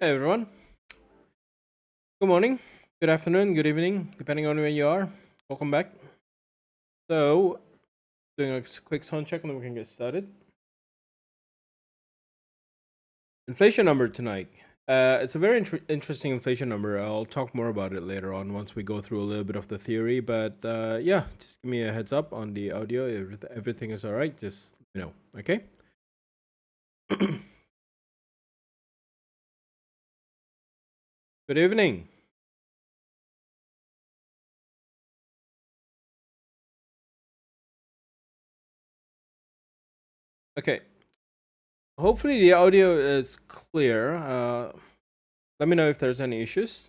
Hey everyone. Good morning, good afternoon, good evening, depending on where you are. Welcome back. So, doing a quick sound check and then we can get started. Inflation number tonight. It's a very interesting inflation number. I'll talk more about it later on once we go through a little bit of the theory. But yeah, just give me a heads up on the audio. If everything is all right, just let me know. Okay. Good evening. Okay. Hopefully the audio is clear. Let me know if there's any issues.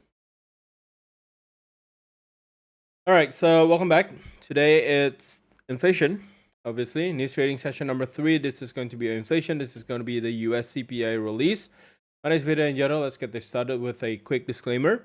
All right, so welcome back. Today it's inflation, obviously. News trading session number 3. This is going to be inflation. This is going to be the US CPI release. My name is Vida and Yaro. Let's get this started with a quick disclaimer.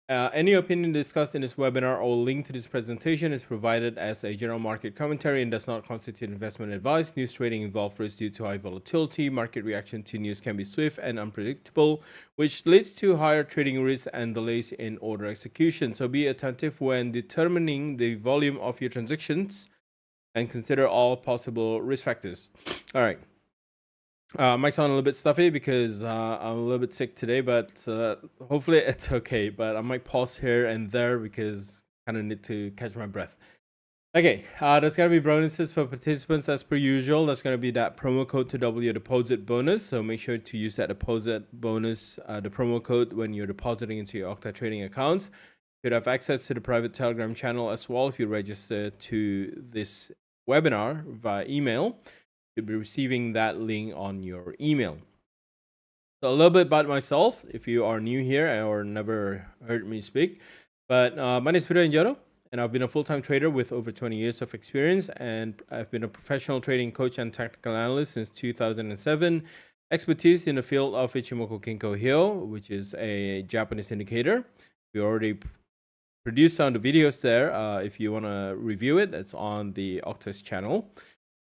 Any opinion discussed in this webinar or link to this presentation is provided as a general market commentary and does not constitute investment advice. News trading involves risk due to high volatility. Market reaction to news can be swift and unpredictable, which leads to higher trading risks and delays in order execution. So be attentive when determining the volume of your transactions and consider all possible risk factors. All right. Might sound a little bit stuffy because I'm a little bit sick today, but hopefully it's okay. But I might pause here and there because I kind of need to catch my breath. Okay, there's going to be bonuses for participants as per usual. There's going to be that promo code to double your deposit bonus. So make sure to use that deposit bonus, the promo code, when you're depositing into your Octa trading accounts. You could have access to the private Telegram channel as well if you register to this webinar via email. You'll be receiving that link on your email. So a little bit about myself, if you are new here or never heard me speak. But my name is Vida Njoro, and I've been a full-time trader with over 20 years of experience, and I've been a professional trading coach and technical analyst since 2007. Expertise in the field of Ichimoku Kinko Hyo, which is a Japanese indicator. We already produced some of the videos there. If you want to review it, it's on the Octa's channel.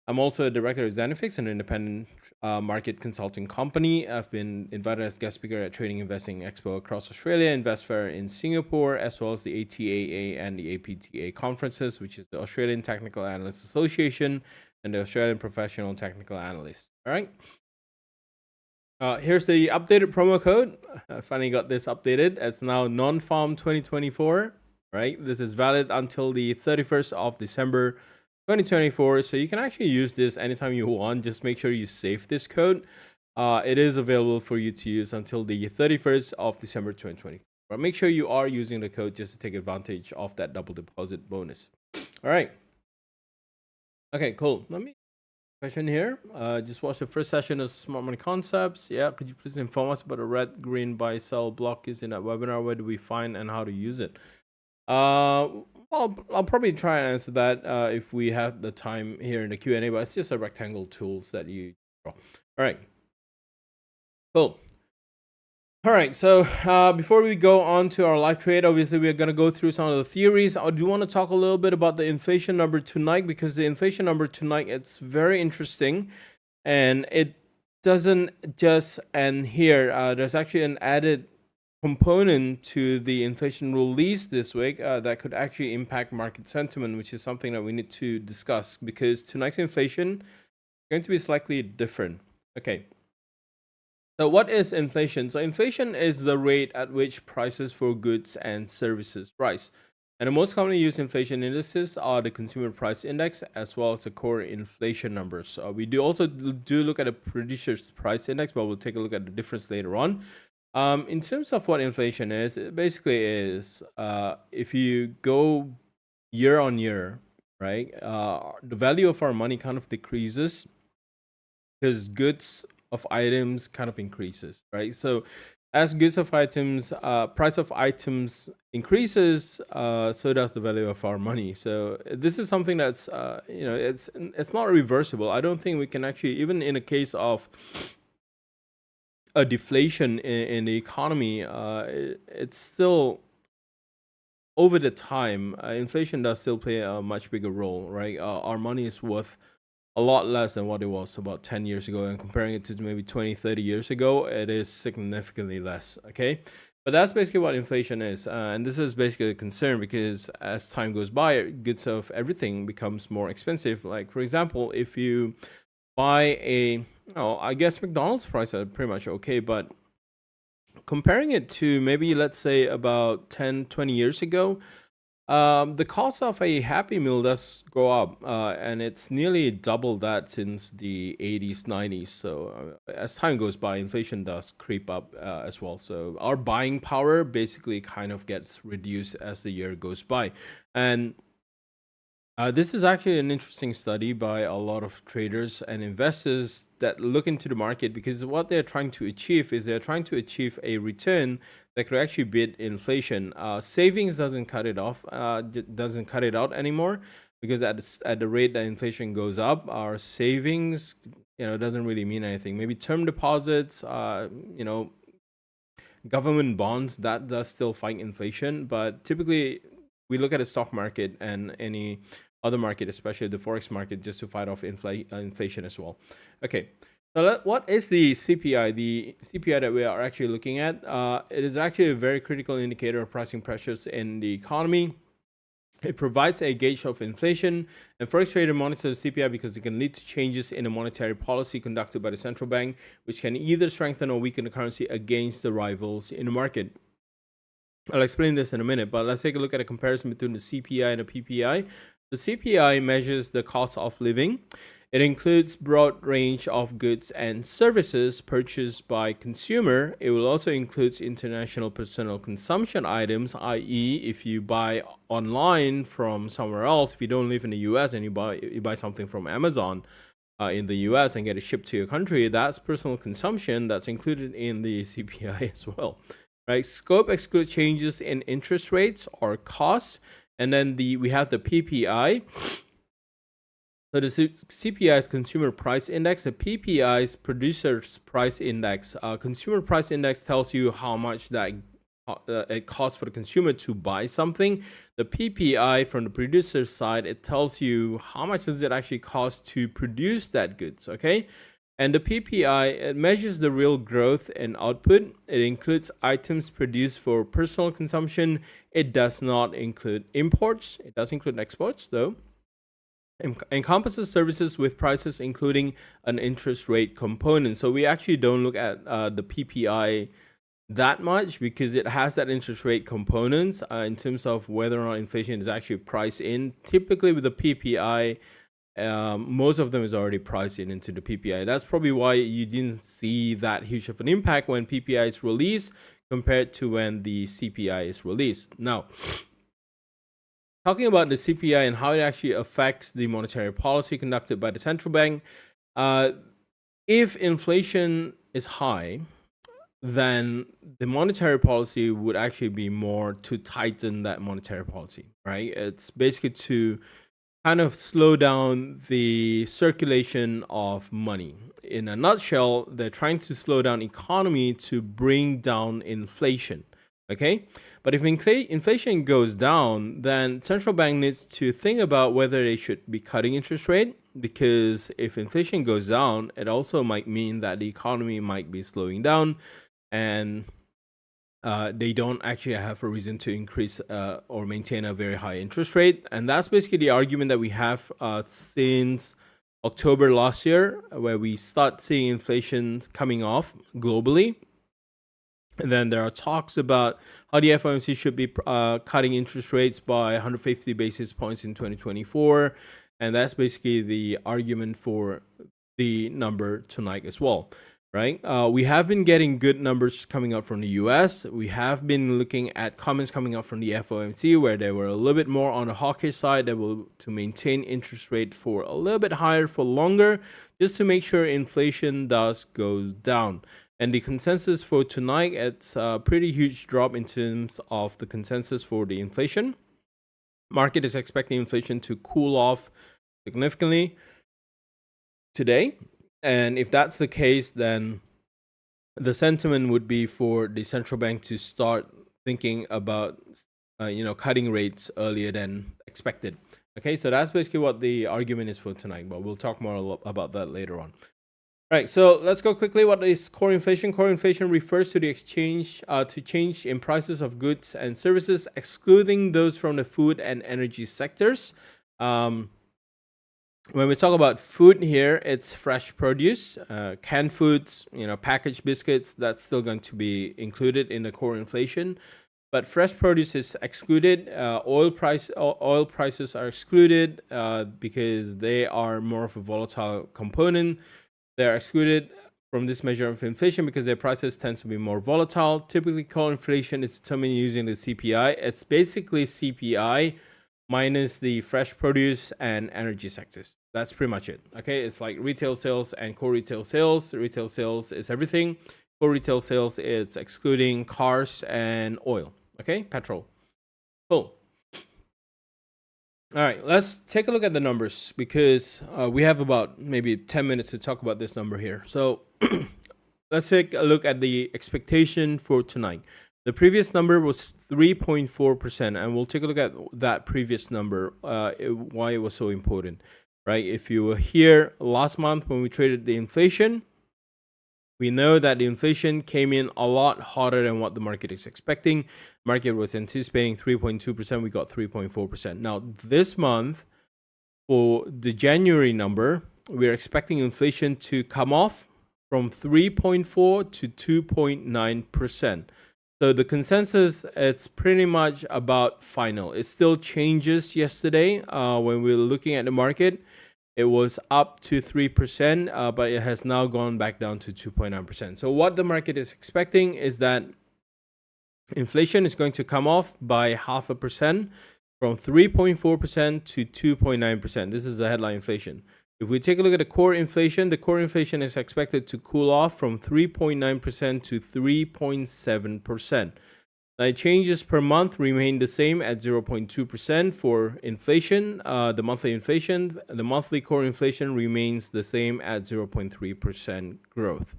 I'm also a director of Zanifix, an independent market consulting company. I've been invited as guest speaker at Trading Investing Expo across Australia, Invest Fair in Singapore, as well as the ATAA and the APTA conferences, which is the Australian Technical Analysts Association and the Australian Professional Technical Analysts. All right. Here's the updated promo code. I finally got this updated. It's now non-farm 2024. Right. This is valid until the 31st of December 2024. So you can actually use this anytime you want. Just make sure you save this code. It is available for you to use until the 31st of December 2024. But make sure you are using the code just to take advantage of that double deposit bonus. All right. Okay, cool. Let me question here. Just watch the first session of Smart Money Concepts. Yeah, could you please inform us about the red, green, buy, sell block is in that webinar? Where do we find and how to use it? I'll probably try and answer that if we have the time here in the Q&A, but it's just a rectangle tools that you draw. All right. Cool. All right, so before we go on to our live trade, obviously we're going to go through some of the theories. I do want to talk a little bit about the inflation number tonight, because the inflation number tonight, it's very interesting, and it doesn't just end here. There's actually an added component to the inflation release this week that could actually impact market sentiment, which is something that we need to discuss, because tonight's inflation is going to be slightly different. Okay. So what is inflation? So inflation is the rate at which prices for goods and services rise. And the most commonly used inflation indices are the consumer price index as well as the core inflation numbers. We do also look at the producer's price index, but we'll take a look at the difference later on. In terms of what inflation is, it basically is if you go year on year, right? The value of our money kind of decreases because goods of items kind of increases, right? So as goods of items, price of items increases, so does the value of our money. So this is something that's, it's not reversible. I don't think we can actually, even in a case of a deflation in the economy, it's still over the time, inflation does still play a much bigger role, right? Our money is worth a lot less than what it was about 10 years ago, and comparing it to maybe 20, 30 years ago, it is significantly less, okay? But that's basically what inflation is, and this is basically a concern because as time goes by, goods of everything becomes more expensive. Like, for example, if you buy I guess McDonald's prices are pretty much okay, but comparing it to maybe, let's say, about 10, 20 years ago, the cost of a Happy Meal does go up, and it's nearly double that since the 80s, 90s. So as time goes by, inflation does creep up as well. So our buying power basically kind of gets reduced as the year goes by. And this is actually an interesting study by a lot of traders and investors that look into the market, because what they're trying to achieve is they're trying to achieve a return that could actually beat inflation. Savings doesn't cut it off, doesn't cut it out anymore, because at the rate that inflation goes up, our savings, doesn't really mean anything. Maybe term deposits, government bonds, that does still fight inflation, but typically we look at the stock market and any other market, especially the forex market, just to fight off inflation as well. Okay, so what is the CPI? The CPI that we are actually looking at, it is actually a very critical indicator of pricing pressures in the economy. It provides a gauge of inflation, and forex trader monitors the CPI because it can lead to changes in the monetary policy conducted by the central bank, which can either strengthen or weaken the currency against the rivals in the market. I'll explain this in a minute, but let's take a look at a comparison between the CPI and the PPI. The CPI measures the cost of living. It includes broad range of goods and services purchased by consumer. It will also include international personal consumption items, i.e., if you buy online from somewhere else, if you don't live in the US and you buy something from Amazon in the US and get it shipped to your country, that's personal consumption that's included in the CPI as well. Right? Scope excludes changes in interest rates or costs. And then we have the PPI. So the CPI is Consumer Price Index. The PPI is Producer's Price Index. Consumer Price Index tells you how much that it costs for the consumer to buy something. The PPI from the producer's side, it tells you how much does it actually cost to produce that goods, okay? And the PPI, it measures the real growth in output. It includes items produced for personal consumption. It does not include imports. It does include exports, though. Encompasses services with prices including an interest rate component. So we actually don't look at the PPI that much because it has that interest rate components in terms of whether or not inflation is actually priced in. Typically with the PPI, most of them is already priced into the PPI. That's probably why you didn't see that huge of an impact when PPI is released compared to when the CPI is released. Now, talking about the CPI and how it actually affects the monetary policy conducted by the central bank, if inflation is high, then the monetary policy would actually be more to tighten that monetary policy, right? It's basically to kind of slow down the circulation of money. In a nutshell, they're trying to slow down economy to bring down inflation. Okay, but if inflation goes down, then central bank needs to think about whether they should be cutting interest rate, because if inflation goes down, it also might mean that the economy might be slowing down, and they don't actually have a reason to increase or maintain a very high interest rate. And that's basically the argument that we have since October last year, where we start seeing inflation coming off globally. And then there are talks about how the FOMC should be cutting interest rates by 150 basis points in 2024. And that's basically the argument for the number tonight as well, right? We have been getting good numbers coming out from the US. We have been looking at comments coming out from the FOMC where they were a little bit more on the hawkish side. They will to maintain interest rate for a little bit higher for longer, just to make sure inflation does go down. And the consensus for tonight, it's a pretty huge drop in terms of the consensus for the inflation. Market is expecting inflation to cool off significantly today. And if that's the case, then the sentiment would be for the central bank to start thinking about, cutting rates earlier than expected. Okay, so that's basically what the argument is for tonight, but we'll talk more about that later on. All right, so let's go quickly. What is core inflation? Core inflation refers to the change in prices of goods and services, excluding those from the food and energy sectors. When we talk about food here, it's fresh produce, canned foods, packaged biscuits. That's still going to be included in the core inflation, but fresh produce is excluded. Oil prices are excluded because they are more of a volatile component. They're excluded from this measure of inflation because their prices tend to be more volatile. Typically, core inflation is determined using the CPI. It's basically CPI minus the fresh produce and energy sectors. That's pretty much it. Okay, it's like retail sales and core retail sales. Retail sales is everything. Core retail sales is excluding cars and oil. Okay, petrol. Cool. All right, let's take a look at the numbers because we have about maybe 10 minutes to talk about this number here. So let's take a look at the expectation for tonight. The previous number was 3.4%, and we'll take a look at that previous number, why it was so important, right? If you were here last month when we traded the inflation, we know that the inflation came in a lot hotter than what the market is expecting. Market was anticipating 3.2%. We got 3.4%. Now, this month, for the January number, we're expecting inflation to come off from 3.4 to 2.9%. So the consensus, it's pretty much about final. It still changes yesterday when we were looking at the market. It was up to 3%, but it has now gone back down to 2.9%. So what the market is expecting is that inflation is going to come off by 0.5% from 3.4% to 2.9%. This is the headline inflation. If we take a look at the core inflation is expected to cool off from 3.9% to 3.7%. Now, changes per month remain the same at 0.2% for inflation. The monthly inflation, the monthly core inflation remains the same at 0.3% growth.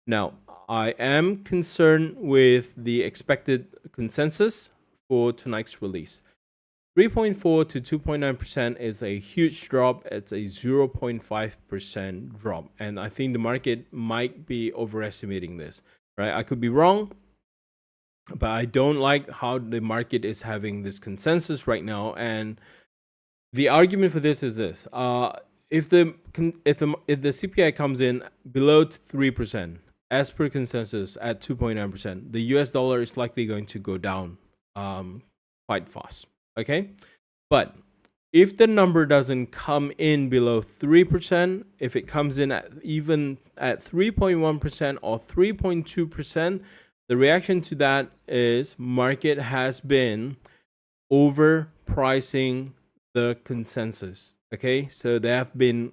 Now, I am concerned with the expected consensus for tonight's release. 3.4 to 2.9% is a huge drop. It's a 0.5% drop. And I think the market might be overestimating this, right? I could be wrong, but I don't like how the market is having this consensus right now. And the argument for this is this: if the CPI comes in below 3%, as per consensus at 2.9%, the US dollar is likely going to go down quite fast. Okay, but if the number doesn't come in below 3%, if it comes in at even at 3.1% or 3.2%, the reaction to that is market has been overpricing the consensus. Okay, so they have been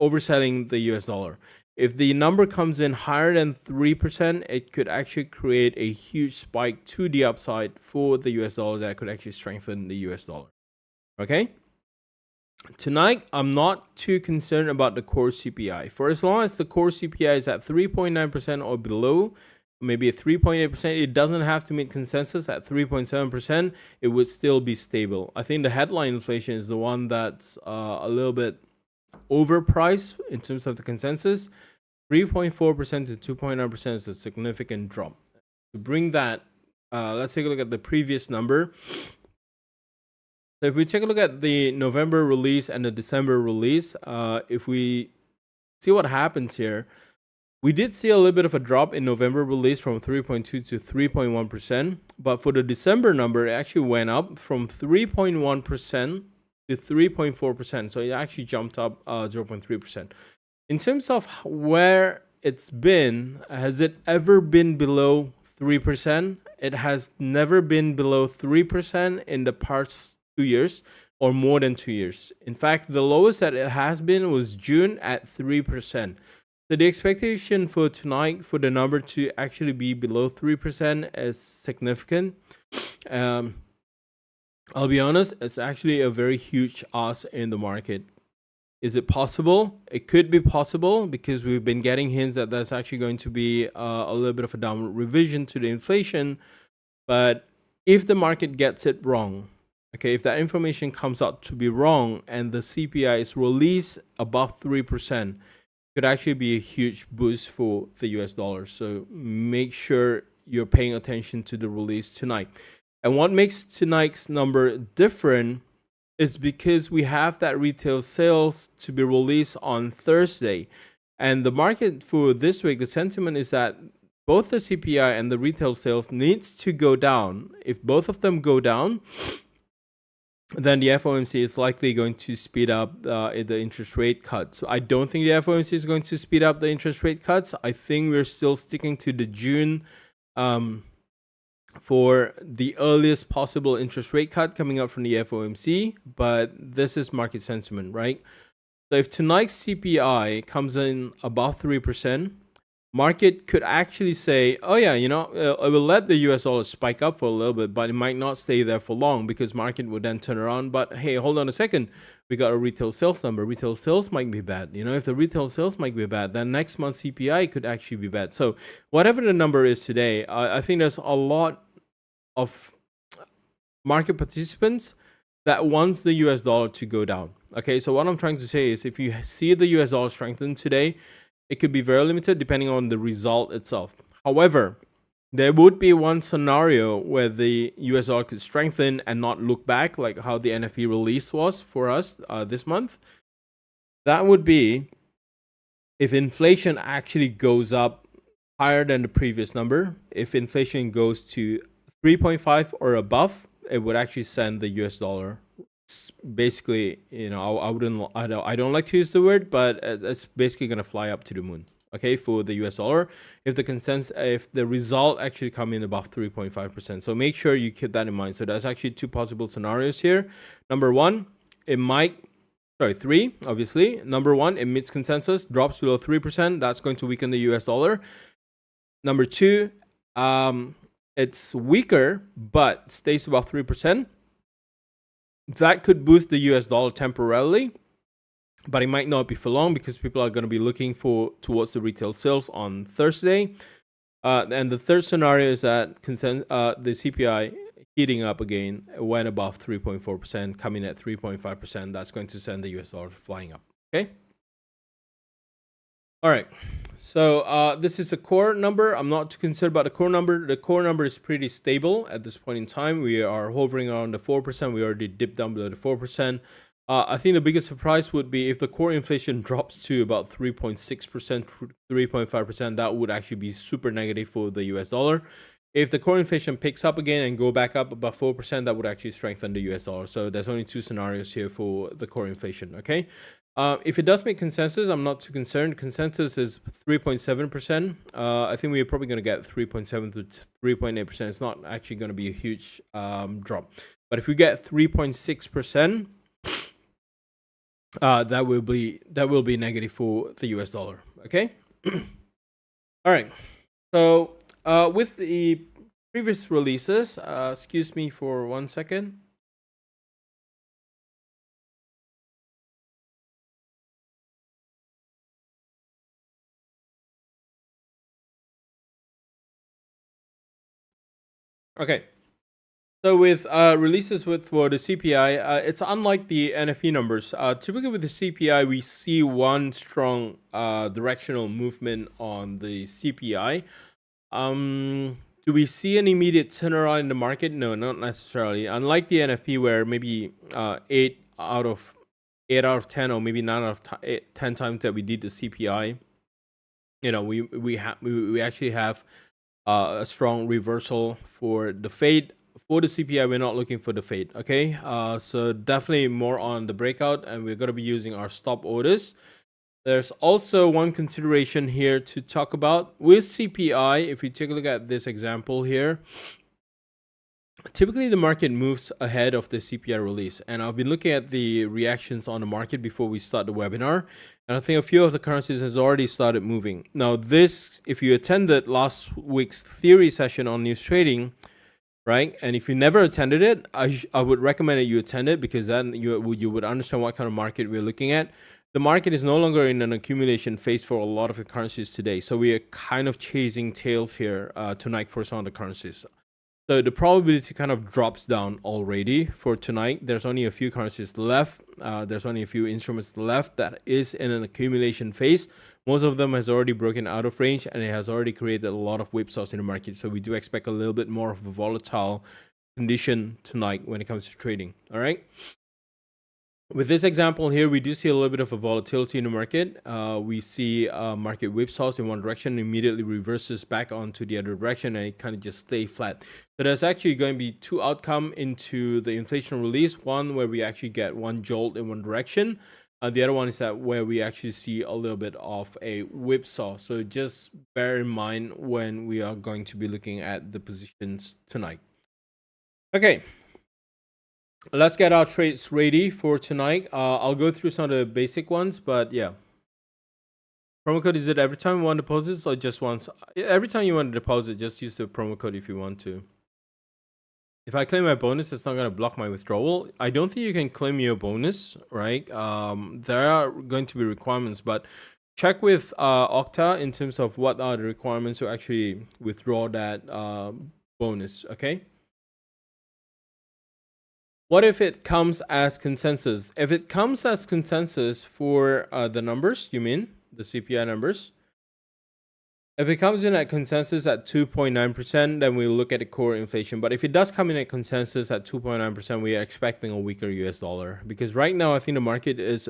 overselling the US dollar. If the number comes in higher than 3%, it could actually create a huge spike to the upside for the US dollar that could actually strengthen the US dollar. Okay? Tonight, I'm not too concerned about the core CPI. For as long as the core CPI is at 3.9% or below, maybe at 3.8%, it doesn't have to meet consensus at 3.7%, it would still be stable. I think the headline inflation is the one that's a little bit overpriced in terms of the consensus. 3.4% to 2.9% is a significant drop. To bring that, let's take a look at the previous number. So if we take a look at the November release and the December release, if we see what happens here, we did see a little bit of a drop in November release from 3.2 to 3.1%, but for the December number, it actually went up from 3.1% to 3.4%. So it actually jumped up 0.3%. In terms of where it's been, has it ever been below 3%? It has never been below 3% in the past 2 years or more than 2 years. In fact, the lowest that it has been was June at 3%. So the expectation for tonight for the number to actually be below 3% is significant. I'll be honest, it's actually a very huge ask in the market. Is it possible? It could be possible because we've been getting hints that there's actually going to be a little bit of a downward revision to the inflation. But if the market gets it wrong, okay, if that information comes out to be wrong and the CPI is released above 3%, could actually be a huge boost for the US dollar. So make sure you're paying attention to the release tonight. And what makes tonight's number different is because we have that retail sales to be released on Thursday. And the market for this week, the sentiment is that both the CPI and the retail sales needs to go down. If both of them go down, then the FOMC is likely going to speed up the interest rate cuts. So I don't think the FOMC is going to speed up the interest rate cuts. I think we're still sticking to the June for the earliest possible interest rate cut coming up from the FOMC. But this is market sentiment, right? So if tonight's CPI comes in above 3%, market could actually say, oh yeah, it will let the US dollar spike up for a little bit, but it might not stay there for long because market would then turn around. But hey, hold on a second. We got a retail sales number. Retail sales might be bad. If the retail sales might be bad, then next month's CPI could actually be bad. So whatever the number is today, I think there's a lot of market participants that wants the US dollar to go down. Okay, so what I'm trying to say is if you see the US dollar strengthen today, it could be very limited depending on the result itself. However, there would be one scenario where the US dollar could strengthen and not look back, like how the NFP release was for us this month. That would be if inflation actually goes up higher than the previous number. If inflation goes to 3.5 or above, it would actually send the US dollar. Basically, I don't like to use the word, but it's basically going to fly up to the moon. Okay, for the US dollar, if the result actually come in above 3.5%. So make sure you keep that in mind. So there's actually two possible scenarios here. Number one, three, obviously. Number one, it meets consensus, drops below 3%. That's going to weaken the US dollar. Number two, it's weaker, but stays above 3%. That could boost the US dollar temporarily, but it might not be for long because people are going to be looking towards the retail sales on Thursday. And the third scenario is that the CPI heating up again, went above 3.4%, coming at 3.5%. That's going to send the US dollar flying up. Okay. All right. So this is a core number. I'm not too concerned about the core number. The core number is pretty stable at this point in time. We are hovering around the 4%. We already dipped down below the 4%. I think the biggest surprise would be if the core inflation drops to about 3.6%, 3.5%. That would actually be super negative for the US dollar. If the core inflation picks up again and go back up about 4%, that would actually strengthen the US dollar. So there's only two scenarios here for the core inflation, okay? If it does make consensus, I'm not too concerned. Consensus is 3.7%. I think we're probably going to get 3.7 to 3.8%. It's not actually going to be a huge drop. But if we get 3.6%, that will be negative for the US dollar. Okay. All right. So with the previous releases, excuse me for 1 second. Okay. So with releases for the CPI, it's unlike the NFP numbers. Typically with the CPI, we see one strong directional movement on the CPI. Do we see an immediate turnaround in the market? No, not necessarily. Unlike the NFP, where maybe 8 out of 10, or maybe 9 out of 10 times that we did the CPI, we actually have a strong reversal for the fade. For the CPI, we're not looking for the fade. Okay, so definitely more on the breakout, and we're going to be using our stop orders. There's also one consideration here to talk about with CPI. If we take a look at this example here, typically the market moves ahead of the CPI release, and I've been looking at the reactions on the market before we start the webinar, and I think a few of the currencies has already started moving. Now this, if you attended last week's theory session on news trading, right, and if you never attended it, I would recommend that you attend it, because then you would understand what kind of market we're looking at. The market is no longer in an accumulation phase for a lot of the currencies today, so we are kind of chasing tails here tonight for some of the currencies. So the probability kind of drops down already for tonight. There's only a few currencies left. There's only a few instruments left that is in an accumulation phase. Most of them has already broken out of range, and it has already created a lot of whipsaws in the market. So we do expect a little bit more of a volatile condition tonight when it comes to trading. All right. With this example here, we do see a little bit of a volatility in the market. We see market whipsaws in one direction, immediately reverses back onto the other direction, and it kind of just stay flat. So there's actually going to be two outcomes into the inflation release. One where we actually get one jolt in one direction. The other one is that where we actually see a little bit of a whipsaw. So just bear in mind when we are going to be looking at the positions tonight. Okay. Let's get our trades ready for tonight. I'll go through some of the basic ones, but yeah. Promo code, is it every time you want deposits or just once? Every time you want to deposit, just use the promo code if you want to. If I claim my bonus, it's not going to block my withdrawal. I don't think you can claim your bonus, right? There are going to be requirements, but check with Octa in terms of what are the requirements to actually withdraw that bonus, okay? What if it comes as consensus? If it comes as consensus for the numbers, you mean the CPI numbers? If it comes in at consensus at 2.9%, then we'll look at the core inflation. But if it does come in at consensus at 2.9%, we are expecting a weaker US dollar. Because right now, I think the market is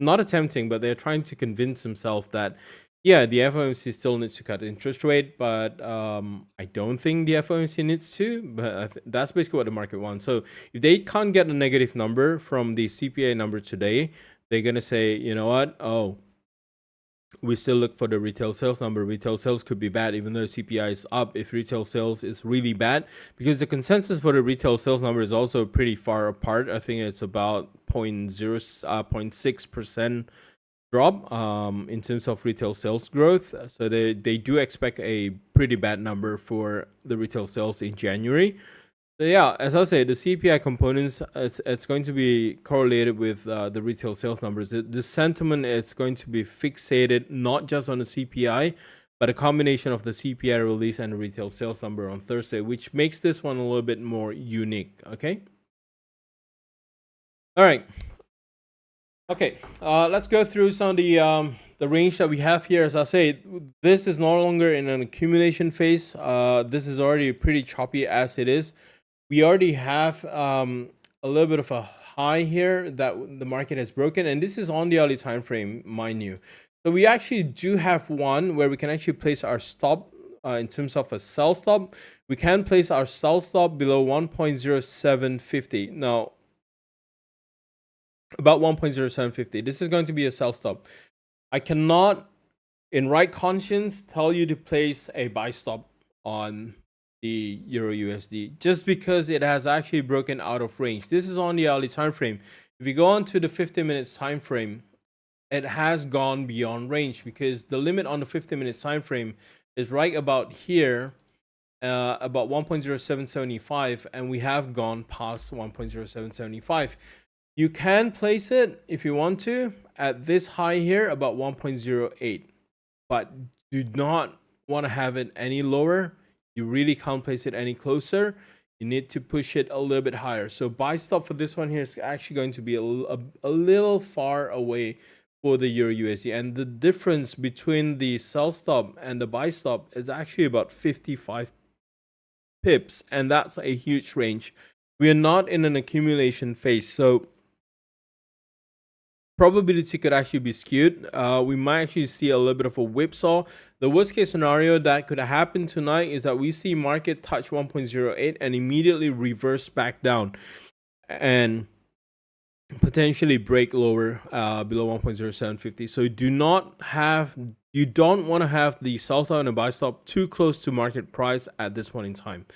not attempting, but they're trying to convince themselves that, yeah, the FOMC still needs to cut interest rate, but I don't think the FOMC needs to. But that's basically what the market wants. So if they can't get a negative number from the CPI number today, they're going to say, you know what? Oh, we still look for the retail sales number. Retail sales could be bad, even though CPI is up. If retail sales is really bad, because the consensus for the retail sales number is also pretty far apart. I think it's about 0.6% drop in terms of retail sales growth. So they do expect a pretty bad number for the retail sales in January. So yeah, as I say, the CPI components, it's going to be correlated with the retail sales numbers. The sentiment is going to be fixated not just on the CPI, but a combination of the CPI release and the retail sales number on Thursday, which makes this one a little bit more unique. Okay. All right. Okay. Let's go through some of the range that we have here. As I say, this is no longer in an accumulation phase. This is already pretty choppy as it is. We already have a little bit of a high here that the market has broken, and this is on the early time frame, mind you. So we actually do have one where we can actually place our stop in terms of a sell stop. We can place our sell stop below 1.0750. Now, about 1.0750. This is going to be a sell stop. I cannot, in right conscience, tell you to place a buy stop on the Euro USD just because it has actually broken out of range. This is on the hourly time frame. If you go on to the 50 minutes time frame, it has gone beyond range because the limit on the 50 minutes time frame is right about here, about 1.0775, and we have gone past 1.0775. You can place it if you want to at this high here, about 1.08, but do not want to have it any lower. You really can't place it any closer. You need to push it a little bit higher. So buy stop for this one here is actually going to be a little far away for the Euro USD. And the difference between the sell stop and the buy stop is actually about 55 pips. And that's a huge range. We are not in an accumulation phase. So probability could actually be skewed. We might actually see a little bit of a whipsaw. The worst case scenario that could happen tonight is that we see market touch 1.08 and immediately reverse back down and potentially break lower below 1.0750. So you don't want to have the sell stop and the buy stop too close to market price at this point in time.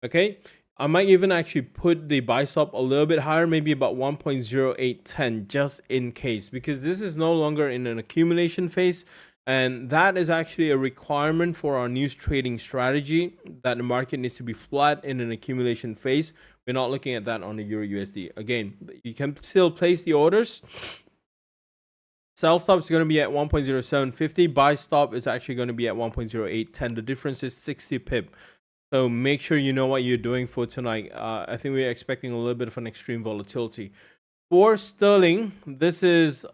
Okay. I might even actually put the buy stop a little bit higher, maybe about 1.0810, just in case, because this is no longer in an accumulation phase. And that is actually a requirement for our news trading strategy, that the market needs to be flat in an accumulation phase. We're not looking at that on the Euro USD. Again, you can still place the orders. Sell stop is going to be at 1.0750. Buy stop is actually going to be at 1.0810. The difference is 60 pip. So make sure you know what you're doing for tonight. I think we're expecting a little bit of an extreme volatility. For sterling, this is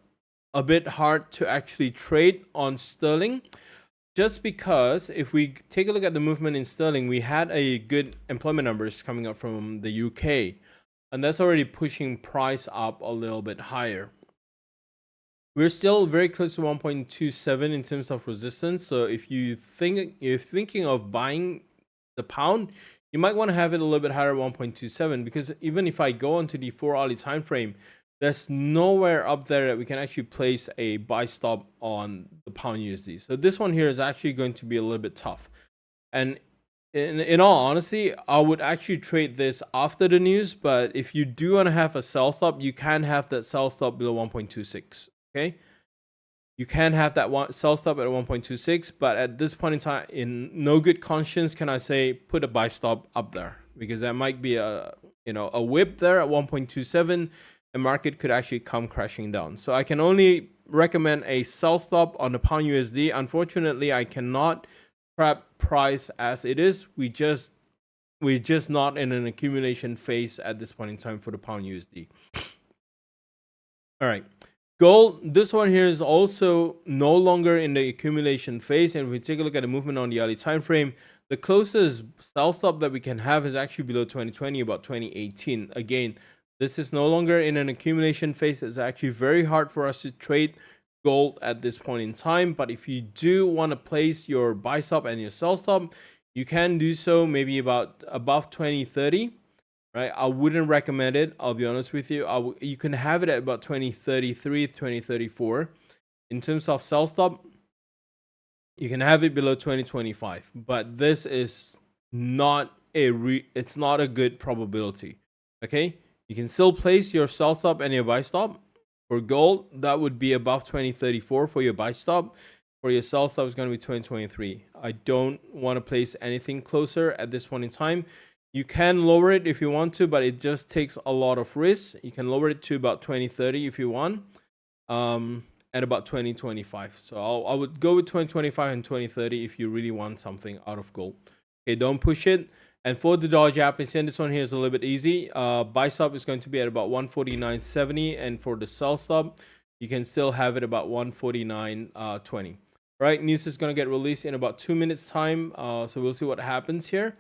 a bit hard to actually trade on sterling, just because if we take a look at the movement in sterling, we had a good employment numbers coming up from the UK, and that's already pushing price up a little bit higher. We're still very close to 1.27 in terms of resistance. So if you're thinking of buying the pound, you might want to have it a little bit higher at 1.27, because even if I go onto the 4-hourly time frame, there's nowhere up there that we can actually place a buy stop on the pound USD. So this one here is actually going to be a little bit tough. And in all honesty, I would actually trade this after the news, but if you do want to have a sell stop, you can have that sell stop below 1.26. Okay, you can have that one sell stop at 1.26, but at this point in time, in no good conscience can I say put a buy stop up there, because that might be a whip there at 1.27. The market could actually come crashing down. So I can only recommend a sell stop on the pound USD. Unfortunately, I cannot trap price as it is. We're just not in an accumulation phase at this point in time for the pound USD. All right. Gold, this one here is also no longer in the accumulation phase. And if we take a look at the movement on the hourly time frame, the closest sell stop that we can have is actually below 2020, about 2018. Again, this is no longer in an accumulation phase. It's actually very hard for us to trade gold at this point in time. But if you do want to place your buy stop and your sell stop, you can do so maybe about above 2030. Right? I wouldn't recommend it. I'll be honest with you. You can have it at about 2033, 2034. In terms of sell stop, you can have it below 2025. But this is not it's not a good probability. Okay? You can still place your sell stop and your buy stop. For gold, that would be above 2034 for your buy stop. For your sell stop, it's going to be 2023. I don't want to place anything closer at this point in time. You can lower it if you want to, but it just takes a lot of risk. You can lower it to about 2030 if you want, at about 2025. So I would go with 2025 and 2030 if you really want something out of gold. Okay, don't push it. And for the dollar Japanese yen, this one here is a little bit easy. Buy stop is going to be at about 149.70, and for the sell stop, you can still have it about 149.20. Right, news is going to get released in about 2 minutes time. So we'll see what happens here.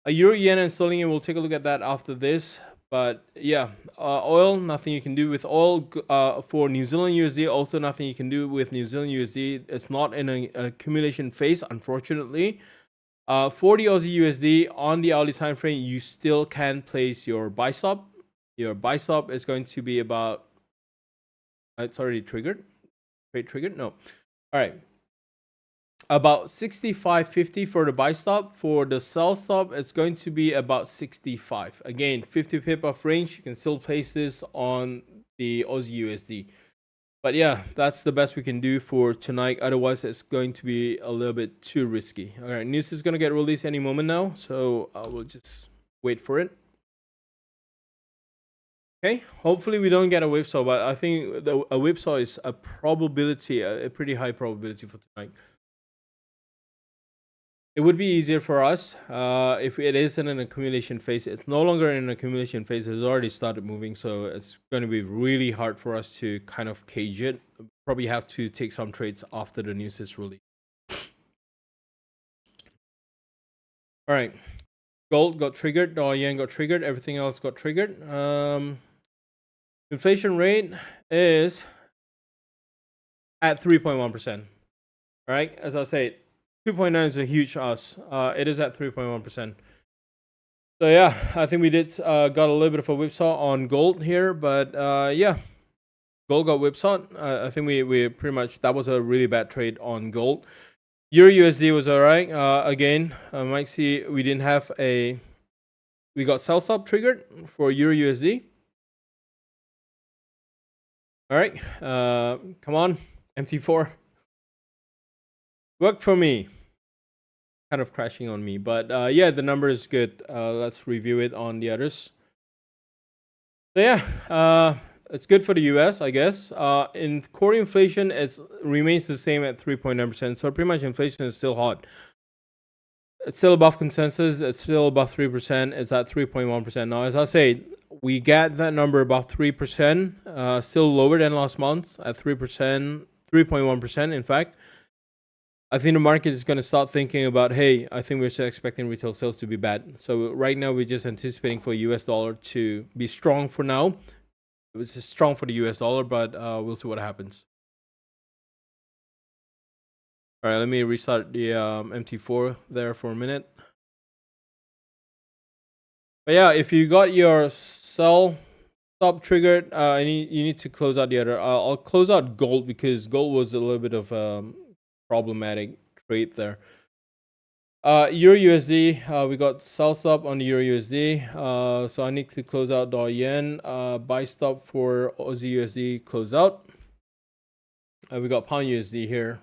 A euro yen and sterling yen, we'll take a look at that after this. But yeah, oil, nothing you can do with oil. For New Zealand USD, also nothing you can do with New Zealand USD. It's not in an accumulation phase, unfortunately. 40 Aussie USD on the hourly time frame, you still can place your buy stop. Your buy stop is going to be about. It's already triggered. Trade triggered? No. All right. About 65.50 for the buy stop. For the sell stop, it's going to be about 65. Again, 50 pip of range. You can still place this on the Aussie USD. But yeah, that's the best we can do for tonight. Otherwise, it's going to be a little bit too risky. All right, news is going to get released any moment now. So we'll just wait for it. Okay, hopefully we don't get a whipsaw, but I think a whipsaw is a probability, a pretty high probability for tonight. It would be easier for us if it is in an accumulation phase. It's no longer in an accumulation phase. It's already started moving, so it's going to be really hard for us to kind of cage it. Probably have to take some trades after the news is released. All right, gold got triggered. The yen got triggered. Everything else got triggered. Inflation rate is at 3.1%. All right, as I said, 2.9 is a huge us. It is at 3.1%. So yeah, I think we did got a little bit of a whipsaw on gold here, but yeah, gold got whipsawed. I think we pretty much, that was a really bad trade on gold. Euro USD was alright. Again, might see we didn't have we got sell stop triggered for Euro USD. All right, come on, MT4. Worked for me. Kind of crashing on me, but yeah, the number is good. Let's review it on the others. So yeah, it's good for the US, I guess. In core inflation, it remains the same at 3.9%. So pretty much inflation is still hot. It's still above consensus. It's still above 3%. It's at 3.1%. Now, as I say, we get that number above 3%, still lower than last month at 3%, 3.1%, in fact. I think the market is going to start thinking about, hey, I think we're still expecting retail sales to be bad. So right now, we're just anticipating for US dollar to be strong for now. It was just strong for the US dollar, but we'll see what happens. All right, let me restart the MT4 there for a minute. But yeah, if you got your sell stop triggered, you need to close out the other. I'll close out gold because gold was a little bit of problematic trade there. Euro USD, we got sell stop on the Euro USD. So I need to close out the yen. Buy stop for Aussie USD, close out. We got pound USD here.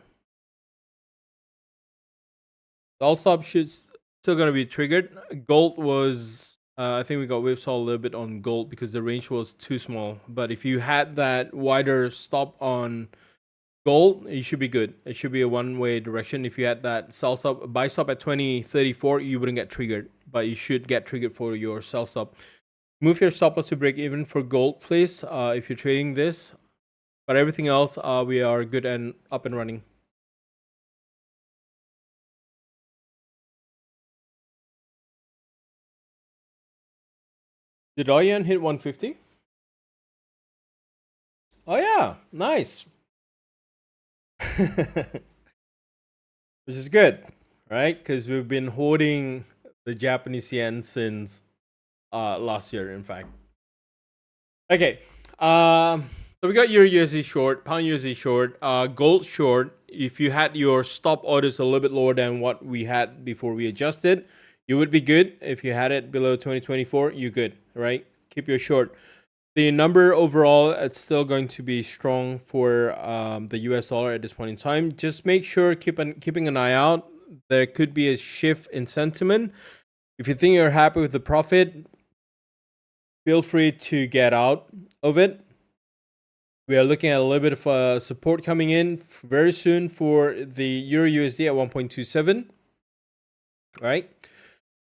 Sell stop should still gonna be triggered. Gold was, I think we got whipsaw a little bit on gold because the range was too small. But if you had that wider stop on gold, you should be good. It should be a one-way direction. If you had that sell stop, buy stop at 2034, you wouldn't get triggered, but you should get triggered for your sell stop. Move your stop loss to break even for gold, please, if you're trading this. But everything else, we are good and up and running. Did yen hit 150? Oh yeah, nice. Which is good, right? Because we've been holding the Japanese yen since last year, in fact. Okay, so we got your USD short, pound USD short, gold short. If you had your stop orders a little bit lower than what we had before we adjusted, you would be good. If you had it below 2024, you're good, right? Keep your short. The number overall, it's still going to be strong for the US dollar at this point in time. Just make sure, keeping an eye out. There could be a shift in sentiment. If you think you're happy with the profit, feel free to get out of it. We are looking at a little bit of support coming in very soon for the Euro USD at 1.27. All right.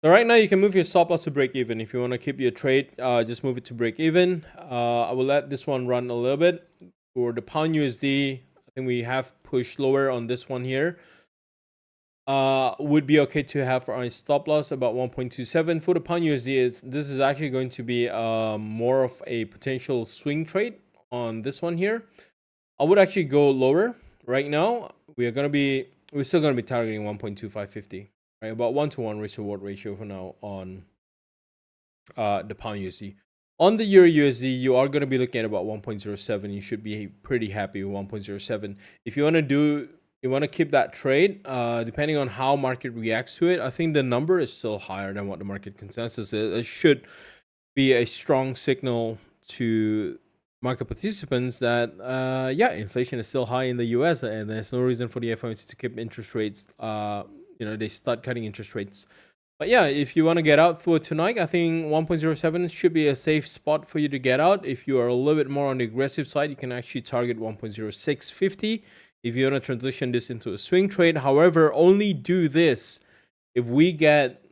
So right now you can move your stop loss to break even. If you want to keep your trade, just move it to break even. I will let this one run a little bit. For the pound USD, I think we have pushed lower on this one here. would be okay to have for our stop loss about 1.27 for the pound USD. This is actually going to be more of a potential swing trade on this one here. I would actually go lower right now. We're still gonna be targeting 1.2550, right? About 1-to-1 risk reward ratio for now on the pound USD. On the Euro USD, you are going to be looking at about 1.07. You should be pretty happy with 1.07. If you want to keep that trade, depending on how market reacts to it, I think the number is still higher than what the market consensus is. It should be a strong signal to market participants that inflation is still high in the US, and there's no reason for the FOMC to keep interest rates. They start cutting interest rates. But yeah, if you want to get out for tonight, I think 1.07 should be a safe spot for you to get out. If you are a little bit more on the aggressive side, you can actually target 1.0650 if you want to transition this into a swing trade. However, only do this if we get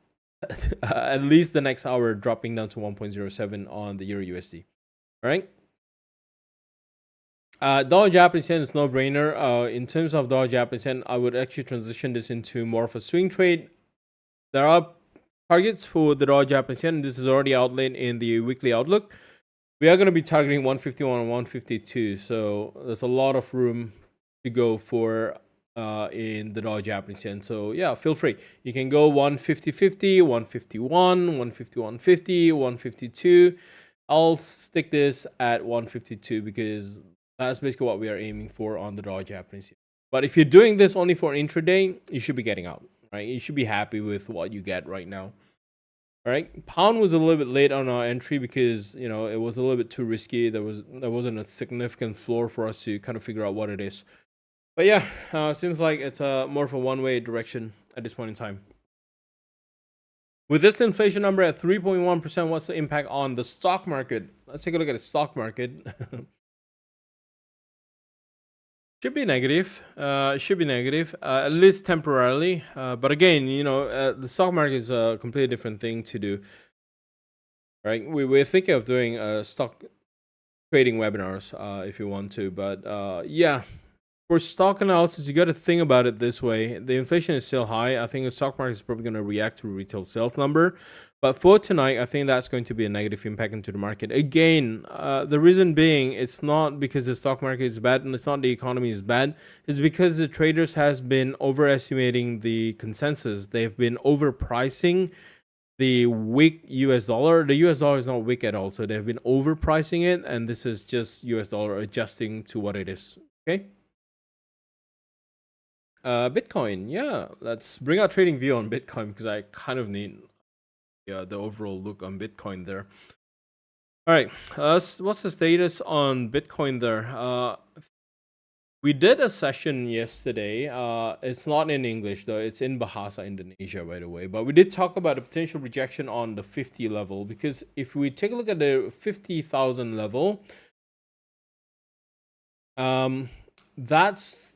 at least the next hour dropping down to 1.07 on the Euro USD. All right. Dollar Japanese yen is no brainer. In terms of dollar Japanese yen, I would actually transition this into more of a swing trade. There are targets for the dollar Japanese yen. This is already outlined in the weekly outlook. We are going to be targeting 151 and 152. So there's a lot of room to go for in the dollar Japanese yen. So yeah, feel free. You can go 150.50, 151, 151.50, 152. I'll stick this at 152 because that's basically what we are aiming for on the dollar Japanese yen. But if you're doing this only for intraday, you should be getting out. Right, you should be happy with what you get right now. All right, pound was a little bit late on our entry because it was a little bit too risky. There wasn't a significant floor for us to kind of figure out what it is. But yeah, seems like it's more of a one-way direction at this point in time. With this inflation number at 3.1%, what's the impact on the stock market? Let's take a look at the stock market. Should be negative. At least temporarily. But again, the stock market is a completely different thing to do. Right? We're thinking of doing stock trading webinars if you want to. But yeah, for stock analysis, you got to think about it this way. The inflation is still high. I think the stock market is probably going to react to retail sales number. But for tonight, I think that's going to be a negative impact into the market. Again, the reason being, it's not because the stock market is bad and it's not the economy is bad. It's because the traders has been overestimating the consensus. They've been overpricing the weak US dollar. The US dollar is not weak at all. So they've been overpricing it. And this is just US dollar adjusting to what it is. Okay. Bitcoin. Yeah. Let's bring our trading view on Bitcoin because I kind of need the overall look on Bitcoin there. All right, what's the status on Bitcoin there? We did a session yesterday. It's not in English though. It's in Bahasa Indonesia, by the way. But we did talk about a potential rejection on the 50 level because if we take a look at the 50,000 level, that's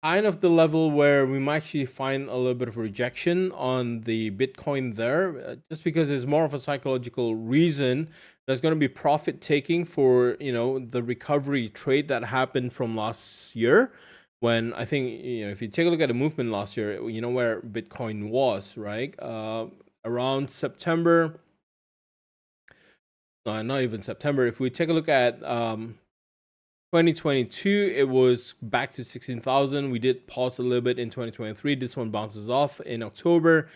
kind of the level where we might actually find a little bit of rejection on the Bitcoin there, just because there's more of a psychological reason. There's going to be profit taking for the recovery trade that happened from last year, when I think if you take a look at the movement last year, where Bitcoin was, right, around September. No, not even September. If we take a look at 2022, it was back to 16,000. We did pause a little bit in 2023. This one bounces off in October.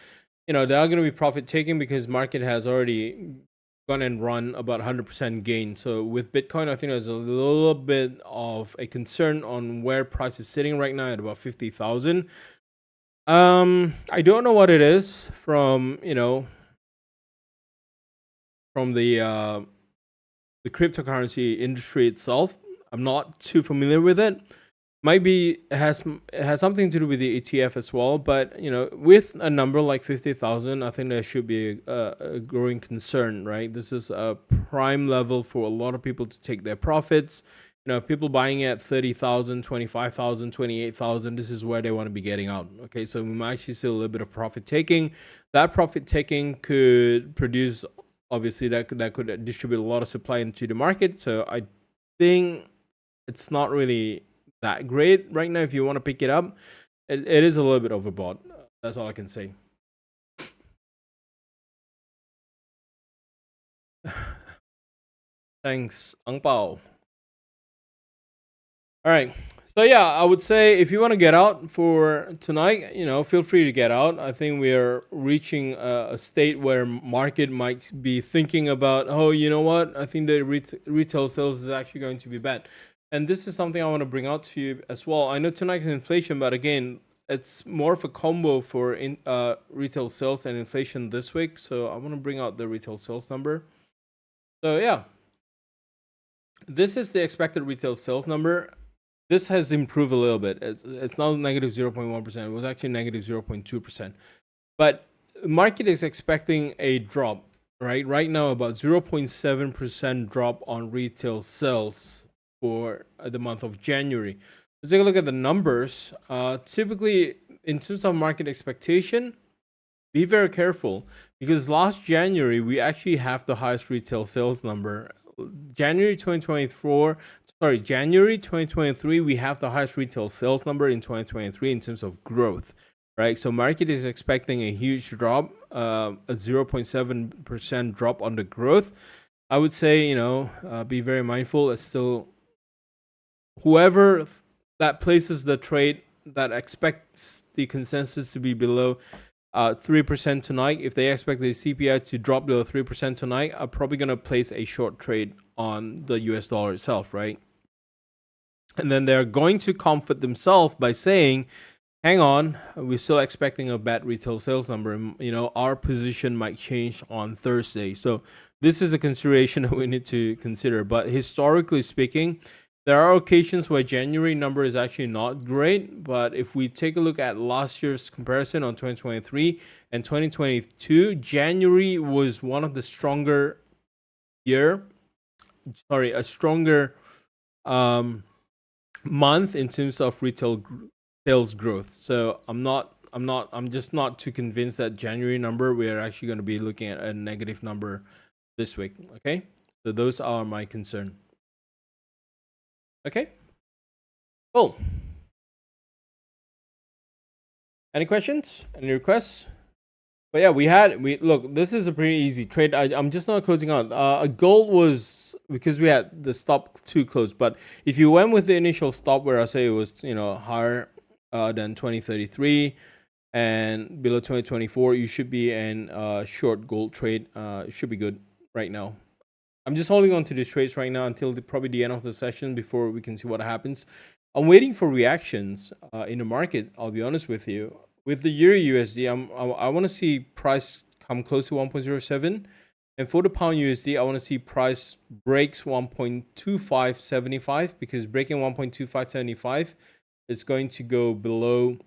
There are going to be profit taking because market has already gone and run about 100% gain. So with Bitcoin, I think there's a little bit of a concern on where price is sitting right now at about 50,000. I don't know what it is from the cryptocurrency industry itself. I'm not too familiar with it. Might be it has something to do with the ETF as well. But with a number like 50,000, I think there should be a growing concern, right? This is a prime level for a lot of people to take their profits. People buying at 30,000, 25,000, 28,000. This is where they want to be getting out. Okay, so we might actually see a little bit of profit taking. That profit taking could produce, obviously, that could distribute a lot of supply into the market. So I think it's not really that great right now. If you want to pick it up, it is a little bit overbought. That's all I can say. Thanks, Ang Pao. All right. So yeah, I would say if you want to get out for tonight, feel free to get out. I think we are reaching a state where market might be thinking about, oh, you know what? I think the retail sales is actually going to be bad, and this is something I want to bring out to you as well. I know tonight's inflation, but again, it's more of a combo for retail sales and inflation this week. So I want to bring out the retail sales number. So yeah, this is the expected retail sales number. This has improved a little bit. It's now negative 0.1%. It was actually negative 0.2%. But the market is expecting a drop, right? Right now, about 0.7% drop on retail sales for the month of January. Let's take a look at the numbers. Typically, in terms of market expectation, be very careful because last January, we actually have the highest retail sales number. January 2023, we have the highest retail sales number in 2023 in terms of growth, right? So market is expecting a huge drop, a 0.7% drop on the growth. I would say, be very mindful. It's still whoever that places the trade that expects the consensus to be below 3% tonight. If they expect the CPI to drop below 3% tonight, are probably going to place a short trade on the US dollar itself, right? And then they're going to comfort themselves by saying, hang on, we're still expecting a bad retail sales number. Our position might change on Thursday. So this is a consideration that we need to consider. But historically speaking, there are occasions where January number is actually not great, but if we take a look at last year's comparison on 2023 and 2022, January was one of the stronger a stronger month in terms of retail sales growth. So I'm just not too convinced that January number we are actually going to be looking at a negative number this week. Okay, so those are my concern. Okay, cool. Any questions? Any requests? But yeah, we look. This is a pretty easy trade. I'm just not closing out. A goal was because we had the stop too close. But if you went with the initial stop where I say it was higher than 2033 and below 2024, you should be in short gold trade. It should be good right now. I'm just holding on to these trades right now until probably the end of the session before we can see what happens. I'm waiting for reactions in the market. I'll be honest with you. With the Euro USD, I want to see price come close to 1.07, and for the Pound USD, I want to see price breaks 1.2575 because breaking 1.2575 is going to go below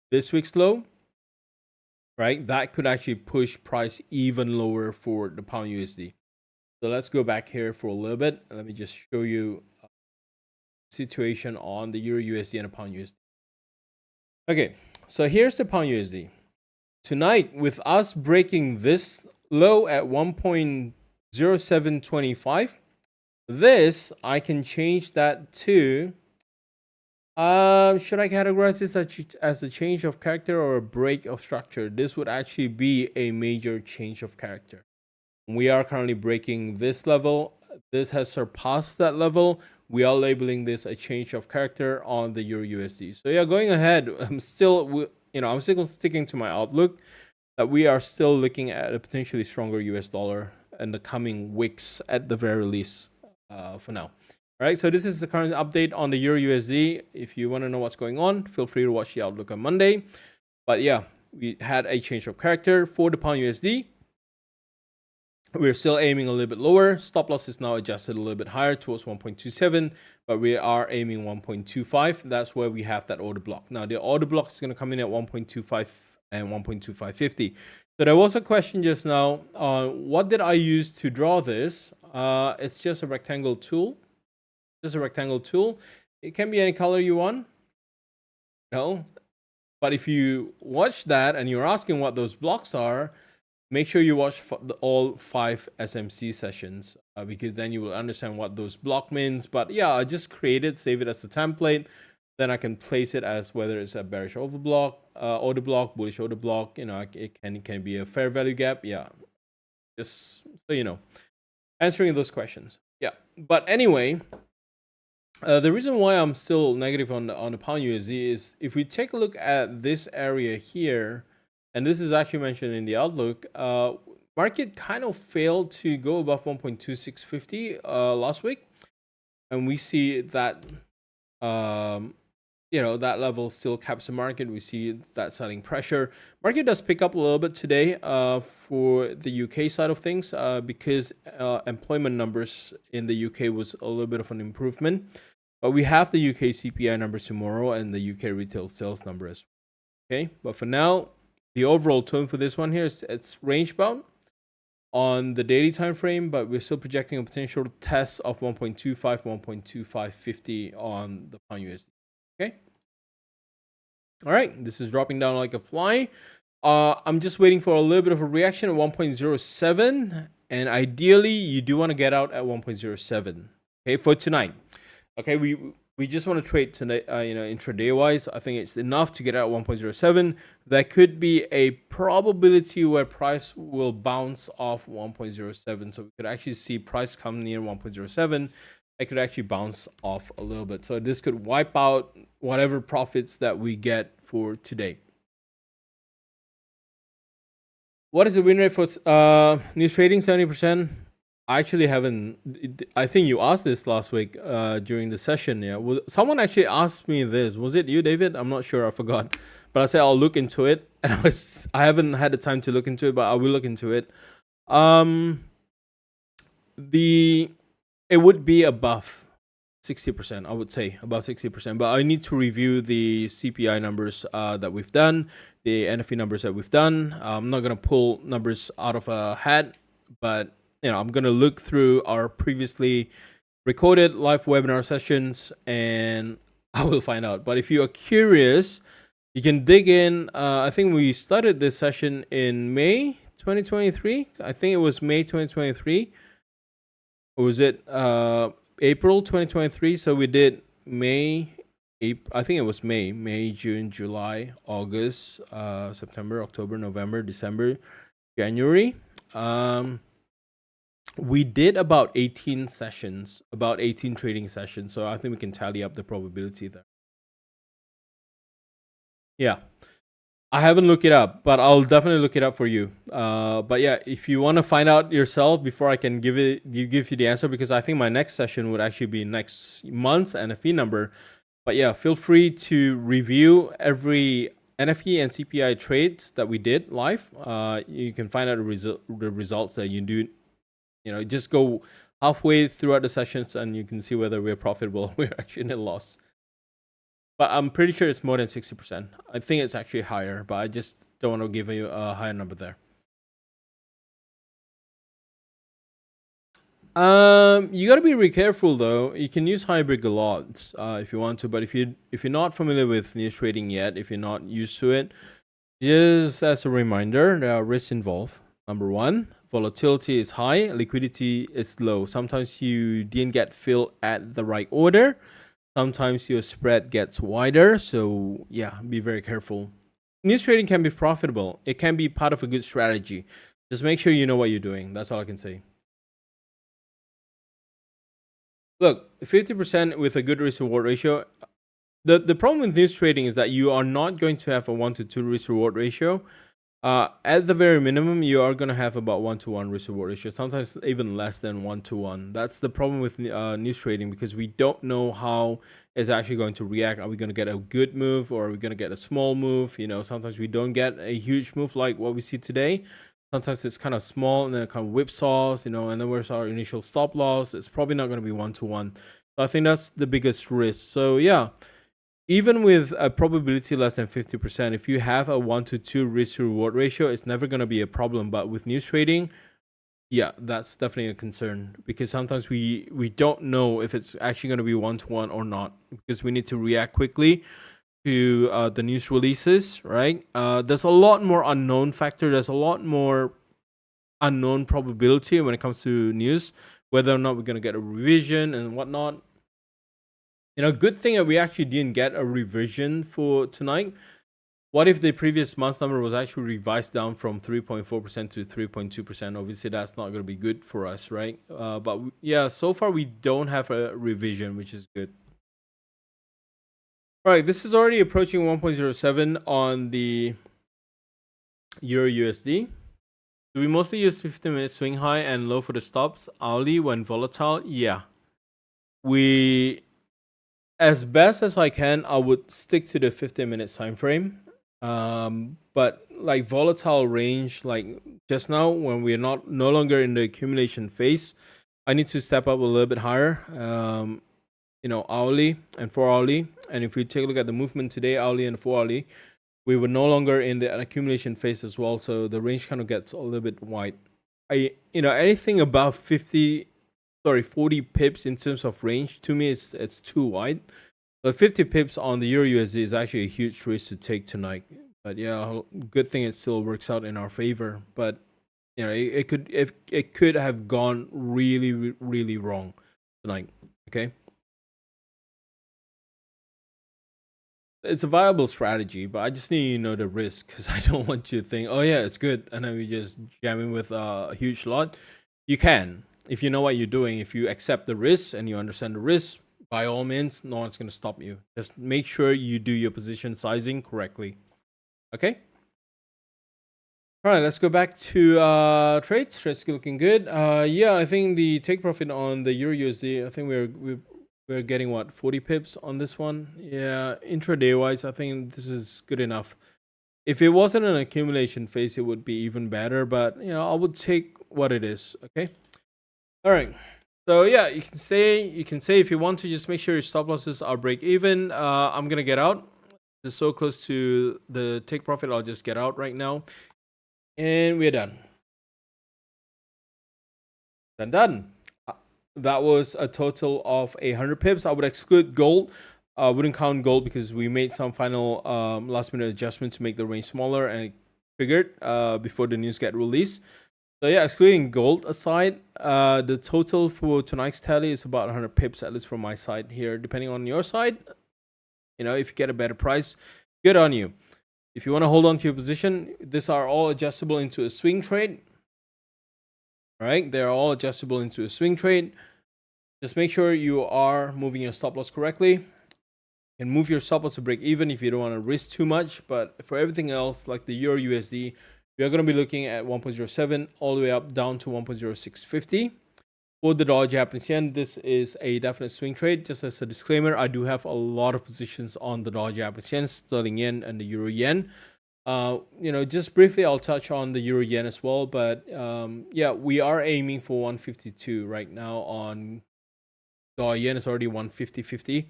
this week's low, right? That could actually push price even lower for the Pound USD. So let's go back here for a little bit. Let me just show you a situation on the Euro USD and the Pound USD. Okay, so here's the Pound USD. Tonight, with us breaking this low at 1.0725, this, I can change that to, should I categorize this as a change of character or a break of structure? This would actually be a major change of character. We are currently breaking this level. This has surpassed that level. We are labeling this a change of character on the Euro USD. So yeah, going ahead, I'm still sticking to my outlook that we are still looking at a potentially stronger US dollar in the coming weeks at the very least for now. All right, so this is the current update on the Euro USD. If you want to know what's going on, feel free to watch the outlook on Monday. But yeah, we had a change of character for the Pound USD. We're still aiming a little bit lower. Stop loss is now adjusted a little bit higher towards 1.27, but we are aiming 1.25. That's where we have that order block. Now, the order block is going to come in at 1.25 and 1.2550. So there was a question just now. What did I use to draw this? It's just a rectangle tool. Just a rectangle tool. It can be any color you want. No. But if you watch that and you're asking what those blocks are, make sure you watch all 5 SMC sessions because then you will understand what those block means. But yeah, I just created, save it as a template. then I can place it as whether it's a bearish overblock, order block, bullish order block. It can be a fair value gap. Yeah, just so you know, answering those questions. Yeah, but anyway, the reason why I'm still negative on the pound USD is if we take a look at this area here, and this is actually mentioned in the outlook. Market kind of failed to go above 1.2650 last week, and we see that that level still caps the market. We see that selling pressure. Market does pick up a little bit today for the UK side of things because employment numbers in the UK was a little bit of an improvement. But we have the UK CPI numbers tomorrow and the UK retail sales numbers. Okay, but for now, the overall tone for this one here is it's range bound on the daily time frame, but we're still projecting a potential test of 1.25, 1.2550 on the pound USD. Okay. All right, this is dropping down like a fly. I'm just waiting for a little bit of a reaction at 1.07, and ideally, you do want to get out at 1.07. Okay, for tonight. Okay, we just want to trade tonight, intraday wise. I think it's enough to get out 1.07. There could be a probability where price will bounce off 1.07. So we could actually see price come near 1.07. It could actually bounce off a little bit. So this could wipe out whatever profits that we get for today. What is the win rate for news trading? 70%. I actually haven't. I think you asked this last week during the session. Yeah, someone actually asked me this. Was it you, David? I'm not sure. I forgot. But I said I'll look into it, and I haven't had the time to look into it, but I will look into it. It would be above 60%. I would say above 60%. But I need to review the CPI numbers that we've done, the NFP numbers that we've done. I'm not gonna pull numbers out of a hat, but I'm going to look through our previously recorded live webinar sessions and I will find out. But if you are curious, you can dig in. I think we started this session in May 2023. I think it was May 2023. Or was it April 2023? So we did May, I think it was May, June, July, August, September, October, November, December, January. We did about 18 sessions, about 18 trading sessions. So I think we can tally up the probability there. Yeah. I haven't looked it up, but I'll definitely look it up for you. But yeah, if you want to find out yourself before I can give you the answer, because I think my next session would actually be next month's NFP number. But yeah, feel free to review every NFP and CPI trades that we did live. You can find out the results that you do. Just go halfway throughout the sessions and you can see whether we're profitable or we're actually in a loss. But I'm pretty sure it's more than 60%. I think it's actually higher, but I just don't want to give you a higher number there. You got to be really careful though. You can use hybrid galots if you want to, but if you're not familiar with news trading yet, if you're not used to it, just as a reminder, there are risks involved. Number one, volatility is high, liquidity is low. Sometimes you didn't get filled at the right order. Sometimes your spread gets wider. So yeah, be very careful. News trading can be profitable. It can be part of a good strategy. Just make sure you know what you're doing. That's all I can say. Look, 50% with a good risk reward ratio. The problem with news trading is that you are not going to have a 1-to-2 risk reward ratio. At the very minimum, you are going to have about 1-to-1 risk reward ratio, sometimes even less than 1-to-1. That's the problem with news trading, because we don't know how it's actually going to react. Are we going to get a good move or are we going to get a small move? Sometimes we don't get a huge move like what we see today. Sometimes it's kind of small and then it kind of whipsaws, and then where's our initial stop loss? It's probably not going to be 1-to-1. So I think that's the biggest risk. So yeah. Even with a probability less than 50%, if you have a 1-to-2 risk reward ratio, it's never going to be a problem. But with news trading, yeah, that's definitely a concern, because sometimes we don't know if it's actually going to be 1-to-1 or not, because we need to react quickly to the news releases, right? There's a lot more unknown factor. There's a lot more unknown probability when it comes to news, whether or not we're going to get a revision and whatnot. Good thing that we actually didn't get a revision for tonight. What if the previous month's number was actually revised down from 3.4% to 3.2%? Obviously, that's not going to be good for us, right? But yeah, so far we don't have a revision, which is good. All right, this is already approaching 1.07 on the Euro USD. Do we mostly use 15-minute swing high and low for the stops? Hourly when volatile? Yeah. We, as best as I can, I would stick to the 15-minute time frame. But like volatile range, like just now when we're no longer in the accumulation phase, I need to step up a little bit higher. Hourly and 4 hourly. And if we take a look at the movement today, hourly and 4 hourly, we were no longer in the accumulation phase as well. So the range kind of gets a little bit wide. Anything above 40 pips in terms of range, to me, it's too wide. But 50 pips on the Euro USD is actually a huge risk to take tonight. But yeah, good thing it still works out in our favor. But it could have gone really, really wrong tonight. Okay. It's a viable strategy, but I just need you to know the risk, because I don't want you to think, oh yeah, it's good, and then we just jam in with a huge lot. You can, if you know what you're doing. If you accept the risk and you understand the risk, by all means, no one's going to stop you. Just make sure you do your position sizing correctly. Okay. All right, let's go back to trades. Trades looking good. Yeah, I think the take profit on the Euro USD, I think we're getting 40 pips on this one. Yeah, intraday wise, I think this is good enough. If it wasn't an accumulation phase, it would be even better, but I would take what it is. Okay. All right. So yeah, you can say if you want to, just make sure your stop losses are break even. I'm gonna get out. It's so close to the take profit, I'll just get out right now. And we're done. Done. That was a total of 100 pips. I would exclude gold. I wouldn't count gold because we made some final last minute adjustment to make the range smaller, and it triggered before the news get released. So yeah, excluding gold aside, the total for tonight's tally is about 100 pips, at least from my side here. Depending on your side, if you get a better price, good on you. If you want to hold on to your position, these are all adjustable into a swing trade. All right, they're all adjustable into a swing trade. Just make sure you are moving your stop loss correctly. You can move your stop loss to break even if you don't want to risk too much. But for everything else, like the Euro USD, we are going to be looking at 1.07 all the way up down to 1.0650. For the dollar Japanese yen, this is a definite swing trade. Just as a disclaimer, I do have a lot of positions on the dollar Japanese yen, sterling yen, and the euro yen. Just briefly, I'll touch on the euro yen as well. But yeah, we are aiming for 152 right now. On dollar yen, it's already 150.50.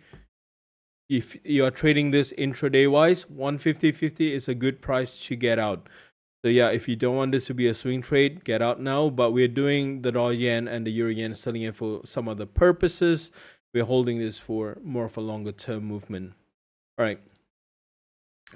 If you are trading this intraday wise, 150.50 is a good price to get out. So yeah, if you don't want this to be a swing trade, get out now. But we're doing the dollar yen and the euro yen, selling it for some other purposes. We're holding this for more of a longer term movement. All right.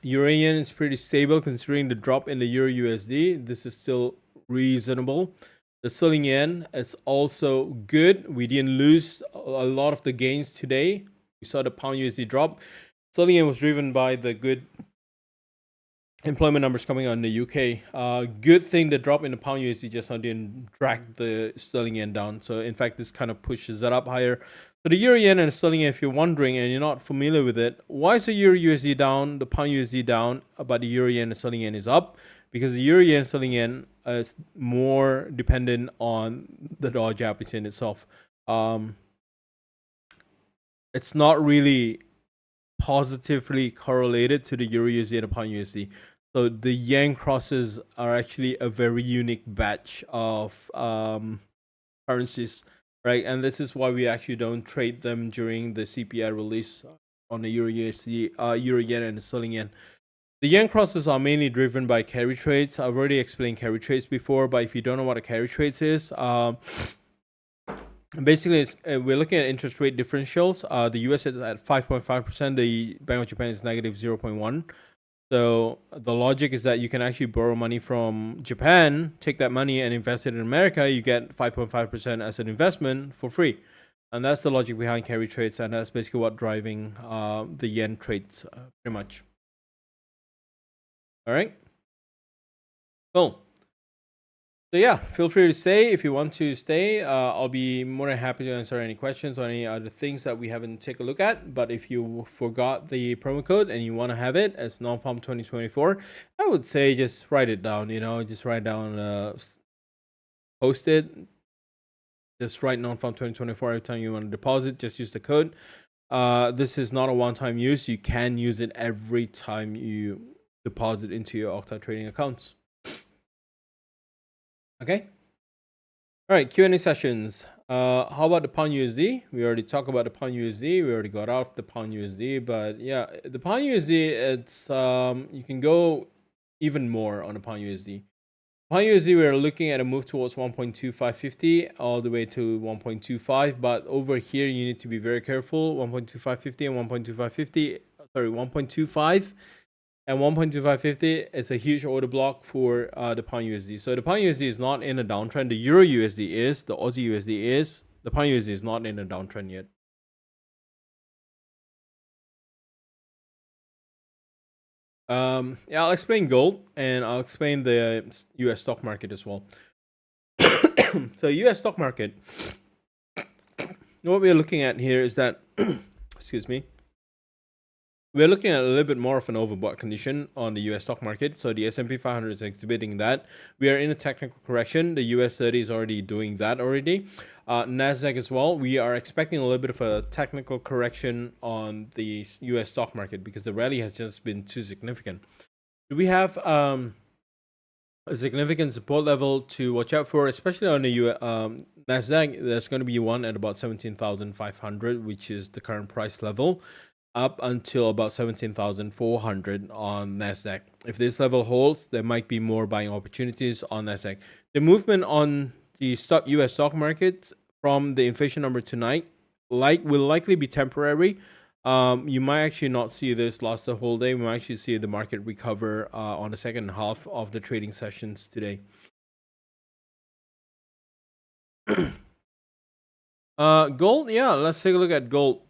Euro yen is pretty stable considering the drop in the euro USD. This is still reasonable. The sterling yen is also good. We didn't lose a lot of the gains today. We saw the pound USD drop. Sterling yen was driven by the good employment numbers coming out in the UK. Good thing the drop in the pound USD just now didn't drag the sterling yen down. So in fact, this kind of pushes that up higher. So the euro yen and the sterling yen, if you're wondering and you're not familiar with it, why is the euro USD down, the pound USD down, but the euro yen and the sterling yen is up? Because the euro yen and sterling yen is more dependent on the dollar Japanese yen itself. It's not really positively correlated to the euro USD and the pound USD. So the yen crosses are actually a very unique batch of currencies, right? And this is why we actually don't trade them during the CPI release on the euro USD, euro yen, and the sterling yen. The yen crosses are mainly driven by carry trades. I've already explained carry trades before, but if you don't know what a carry trades is, basically, we're looking at interest rate differentials. The US is at 5.5%. The Bank of Japan is negative 0.1. So the logic is that you can actually borrow money from Japan, take that money and invest it in America. You get 5.5% as an investment for free. And that's the logic behind carry trades, and that's basically what driving the yen trades pretty much. All right. Cool. So yeah, feel free to stay if you want to stay. I'll be more than happy to answer any questions or any other things that we haven't taken a look at. But if you forgot the promo code and you want to have it as NonFarm 2024, I would say just write it down. Just write down, post it. Just write NonFarm 2024 every time you want to deposit. Just use the code. This is not a one-time use. You can use it every time you deposit into your Octa trading accounts. Okay. All right, Q&A sessions. How about the pound USD? We already talked about the pound USD. We already got off the pound USD, but yeah, the pound USD, it's you can go even more on the pound USD. Pound USD, we're looking at a move towards 1.2550 all the way to 1.25, but over here you need to be very careful. 1.2550 and 1.2550, sorry, 1.25. And 1.2550 is a huge order block for the pound USD. So the pound USD is not in a downtrend. The Euro USD is, the Aussie USD is. The pound USD is not in a downtrend yet. Yeah, I'll explain gold and I'll explain the US stock market as well. So US stock market, what we're looking at here is that, excuse me, we're looking at a little bit more of an overbought condition on the US stock market. So the S&P 500 is exhibiting that. We are in a technical correction. The US 30 is already doing that already. NASDAQ as well. We are expecting a little bit of a technical correction on the US stock market because the rally has just been too significant. Do we have a significant support level to watch out for, especially on the NASDAQ? There's going to be one at about 17,500, which is the current price level, up until about 17,400 on NASDAQ. If this level holds, there might be more buying opportunities on NASDAQ. The movement on the US stock market from the inflation number tonight will likely be temporary. You might actually not see this last the whole day. We might actually see the market recover on the second half of the trading sessions today. Gold, yeah, let's take a look at gold.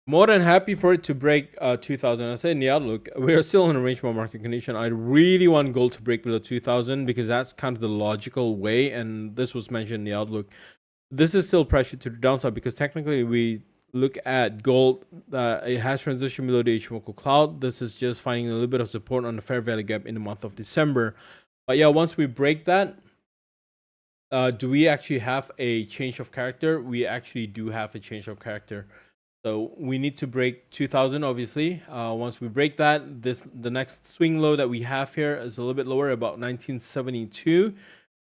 More than happy for it to break 2000. I said in the outlook, we are still in a range bound market condition. I really want gold to break below 2000 because that's kind of the logical way. And this was mentioned in the outlook. This is still pressure to the downside because technically we look at gold. It has transitioned below the Ichimoku cloud. This is just finding a little bit of support on the fair value gap in the month of December. But yeah, once we break that, do we actually have a change of character? We actually do have a change of character. So we need to break 2000, obviously. Once we break that, the next swing low that we have here is a little bit lower, about 1972.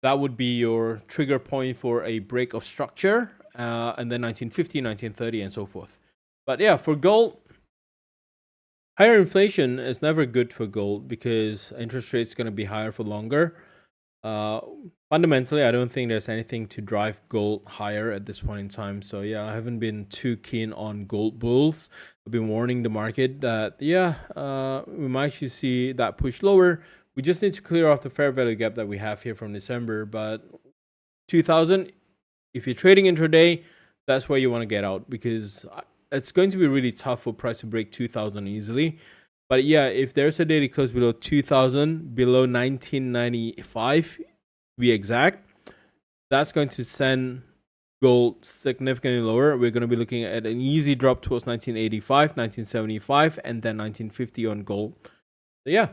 That would be your trigger point for a break of structure, and then 1950, 1930, and so forth. But yeah, for gold, higher inflation is never good for gold because interest rates going to be higher for longer. Fundamentally, I don't think there's anything to drive gold higher at this point in time. So yeah, I haven't been too keen on gold bulls. I've been warning the market that we might actually see that push lower. We just need to clear off the fair value gap that we have here from December. But 2000, if you're trading intraday, that's where you want to get out because it's going to be really tough for price to break 2000 easily. But yeah, if there's a daily close below 2000, below 1995 to be exact, that's going to send gold significantly lower. We're going to be looking at an easy drop towards 1985, 1975, and then 1950 on gold. So yeah,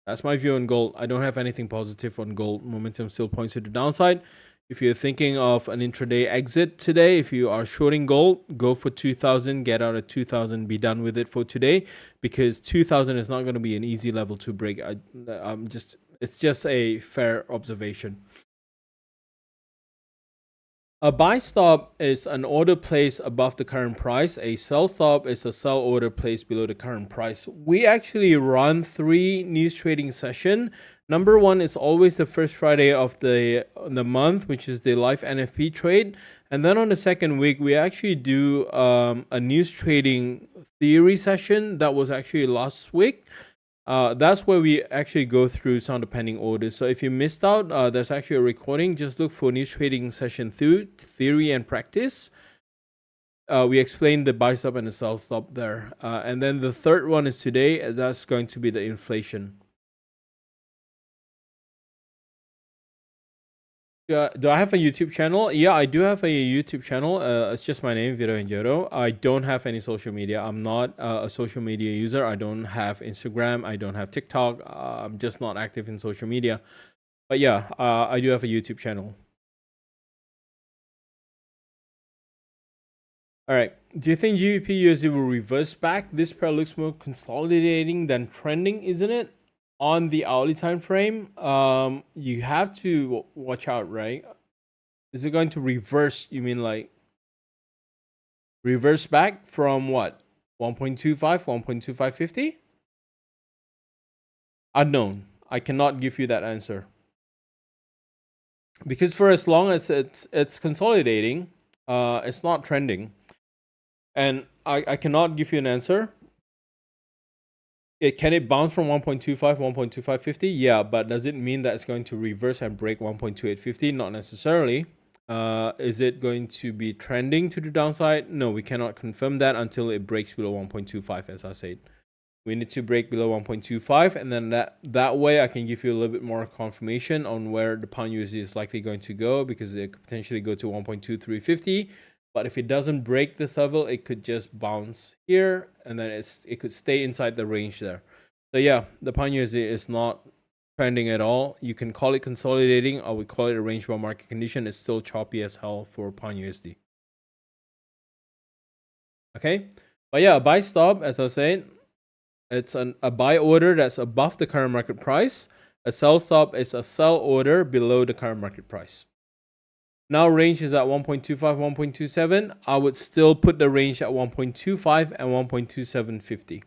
that's my view on gold. I don't have anything positive on gold. Momentum still points to the downside. If you're thinking of an intraday exit today, if you are shorting gold, go for 2000, get out at 2000, be done with it for today because 2000 is not going to be an easy level to break. It's just a fair observation. A buy stop is an order placed above the current price. A sell stop is a sell order placed below the current price. We actually run 3 news trading sessions. Number 1 is always the first Friday of the month, which is the live NFP trade. And then on the second week, we actually do a news trading theory session that was actually last week. That's where we actually go through some of the pending orders. So if you missed out, there's actually a recording. Just look for News Trading Session 2, Theory and Practice. We explained the buy stop and the sell stop there. And then the third one is today. That's going to be the inflation. Do I have a YouTube channel? Yeah, I do have a YouTube channel. It's just my name, Vito Njero. I don't have any social media. I'm not a social media user. I don't have Instagram. I don't have TikTok. I'm just not active in social media. But yeah, I do have a YouTube channel. All right. Do you think GBP USD will reverse back? This pair looks more consolidating than trending, isn't it? On the hourly time frame, you have to watch out, right? Is it going to reverse? You mean like reverse back from what? 1.25, 1.2550? Unknown. I cannot give you that answer. Because for as long as it's consolidating, it's not trending. And I cannot give you an answer. Can it bounce from 1.25, 1.2550? Yeah, but does it mean that it's going to reverse and break 1.2850? Not necessarily. Is it going to be trending to the downside? No, we cannot confirm that until it breaks below 1.25, as I said. We need to break below 1.25, and then that way I can give you a little bit more confirmation on where the pound USD is likely going to go, because it could potentially go to 1.2350. But if it doesn't break this level, it could just bounce here, and then it could stay inside the range there. So yeah, the pound USD is not trending at all. You can call it consolidating, or we call it a range bound market condition. It's still choppy as hell for pound USD. Okay, but yeah, buy stop, as I said, it's a buy order that's above the current market price. A sell stop is a sell order below the current market price. Now range is at 1.25, 1.27. I would still put the range at 1.25 and 1.2750.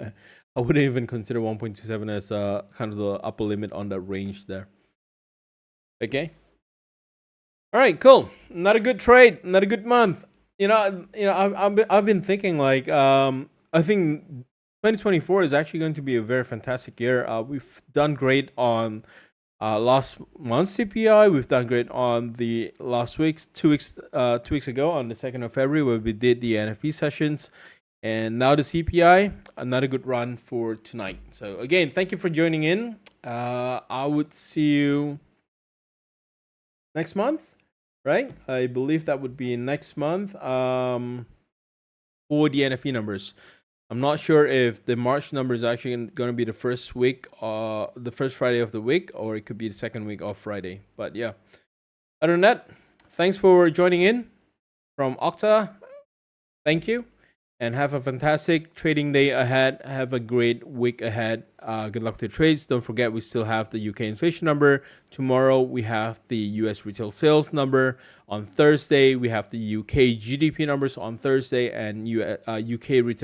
I wouldn't even consider 1.27 as kind of the upper limit on that range there. Okay. All right, cool. Not a good trade. Not a good month. I've been thinking like I think 2024 is actually going to be a very fantastic year. We've done great on last month's CPI. We've done great on the last week's 2 weeks ago on the 2nd of February, where we did the NFP sessions, and now the CPI. Another good run for tonight. So again, thank you for joining in. I would see you next month, right? I believe that would be next month for the NFP numbers. I'm not sure if the March number is actually going to be the first week, the first Friday of the week, or it could be the second week of Friday. But yeah, other than that, thanks for joining in from Octa. Thank you, and have a fantastic trading day ahead. Have a great week ahead. Good luck to your trades. Don't forget, we still have the UK inflation number. Tomorrow, we have the US retail sales number. On Thursday, we have the UK GDP numbers on Thursday, and UK retail